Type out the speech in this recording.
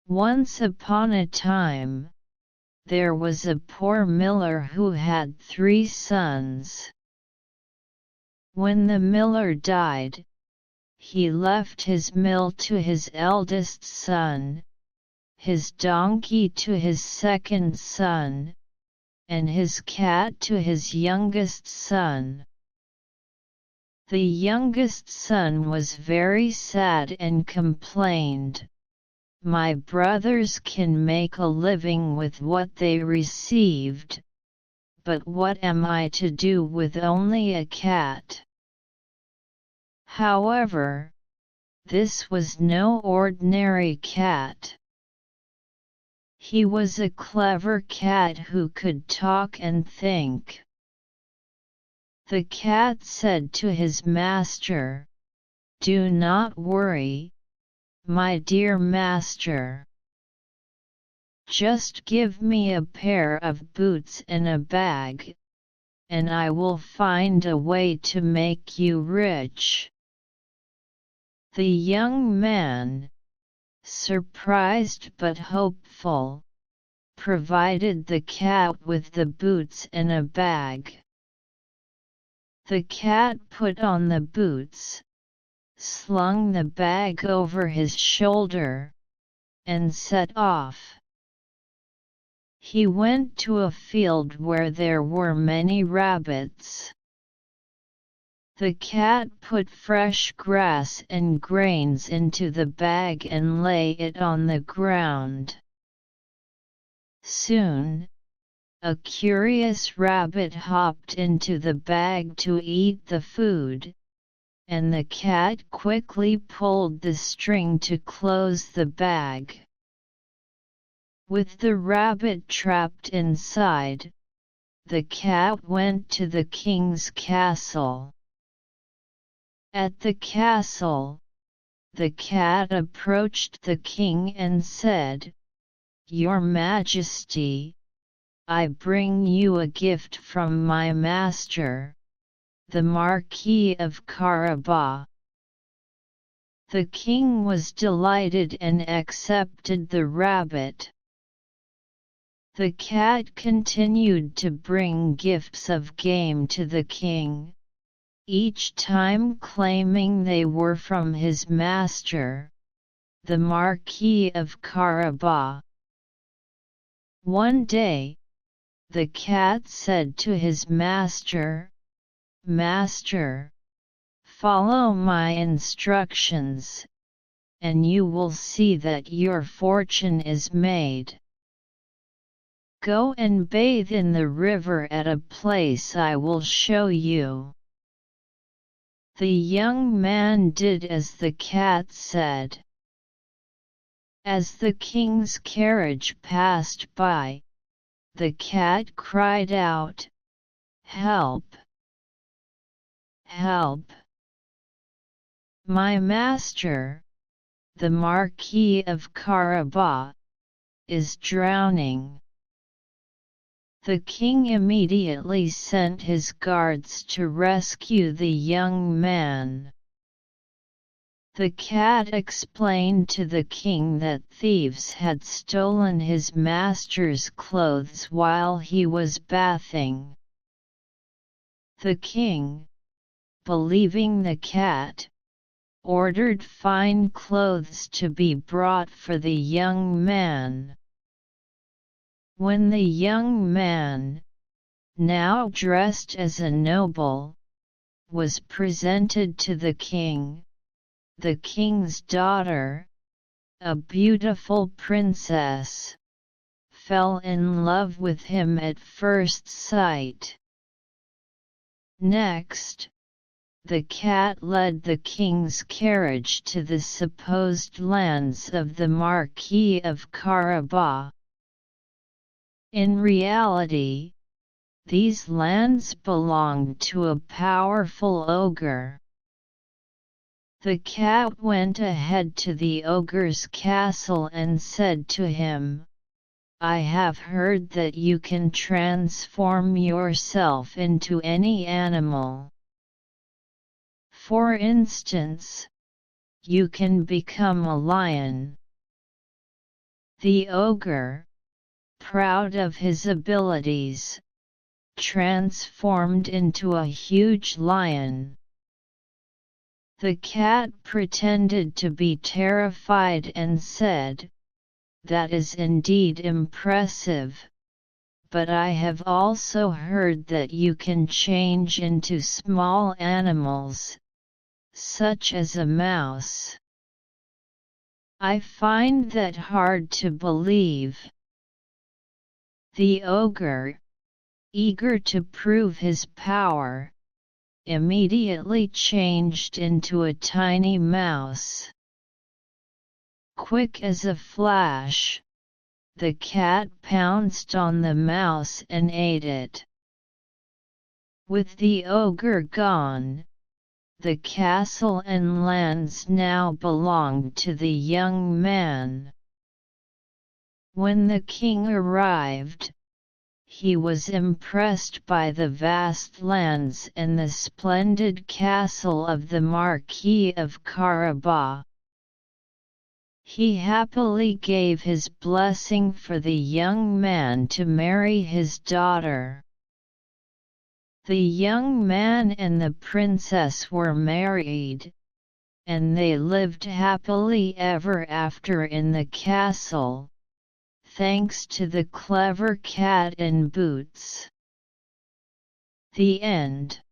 Once upon a time, there was a poor miller who had 3 sons. When the miller died, he left his mill to his eldest son, his donkey to his second son, and his cat to his youngest son. The youngest son was very sad and complained, "My brothers can make a living with what they received, but what am I to do with only a cat?" However, this was no ordinary cat. He was a clever cat who could talk and think. The cat said to his master, "Do not worry, my dear master. Just give me a pair of boots and a bag, and I will find a way to make you rich." The young man, surprised but hopeful, provided the cat with the boots and a bag. The cat put on the boots, slung the bag over his shoulder, and set off. He went to a field where there were many rabbits. The cat put fresh grass and grains into the bag and lay it on the ground. Soon, a curious rabbit hopped into the bag to eat the food, and the cat quickly pulled the string to close the bag. With the rabbit trapped inside, the cat went to the king's castle. At the castle, the cat approached the king and said, "Your Majesty, I bring you a gift from my master, the Marquis of Carabas." The king was delighted and accepted the rabbit. The cat continued to bring gifts of game to the king, each time claiming they were from his master, the Marquis of Carabas. One day, the cat said to his master, "Master, follow my instructions, and you will see that your fortune is made. Go and bathe in the river at a place I will show you." The young man did as the cat said. As the king's carriage passed by, the cat cried out, "Help! Help! My master, the Marquis of Carabas, is drowning." The king immediately sent his guards to rescue the young man. The cat explained to the king that thieves had stolen his master's clothes while he was bathing. The king, believing the cat, ordered fine clothes to be brought for the young man. When the young man, now dressed as a noble, was presented to the king's daughter, a beautiful princess, fell in love with him at first sight. Next, the cat led the king's carriage to the supposed lands of the Marquis of Carabas. In reality, these lands belonged to a powerful ogre. The cat went ahead to the ogre's castle and said to him, "I have heard that you can transform yourself into any animal. For instance, you can become a lion." The ogre, proud of his abilities, transformed into a huge lion. The cat pretended to be terrified and said, "That is indeed impressive, but I have also heard that you can change into small animals, such as a mouse. I find that hard to believe." The ogre, eager to prove his power, immediately changed into a tiny mouse. Quick as a flash, the cat pounced on the mouse and ate it. With the ogre gone, the castle and lands now belonged to the young man. When the king arrived, he was impressed by the vast lands and the splendid castle of the Marquis of Carabas. He happily gave his blessing for the young man to marry his daughter. The young man and the princess were married, and they lived happily ever after in the castle, thanks to the clever cat in boots. The end.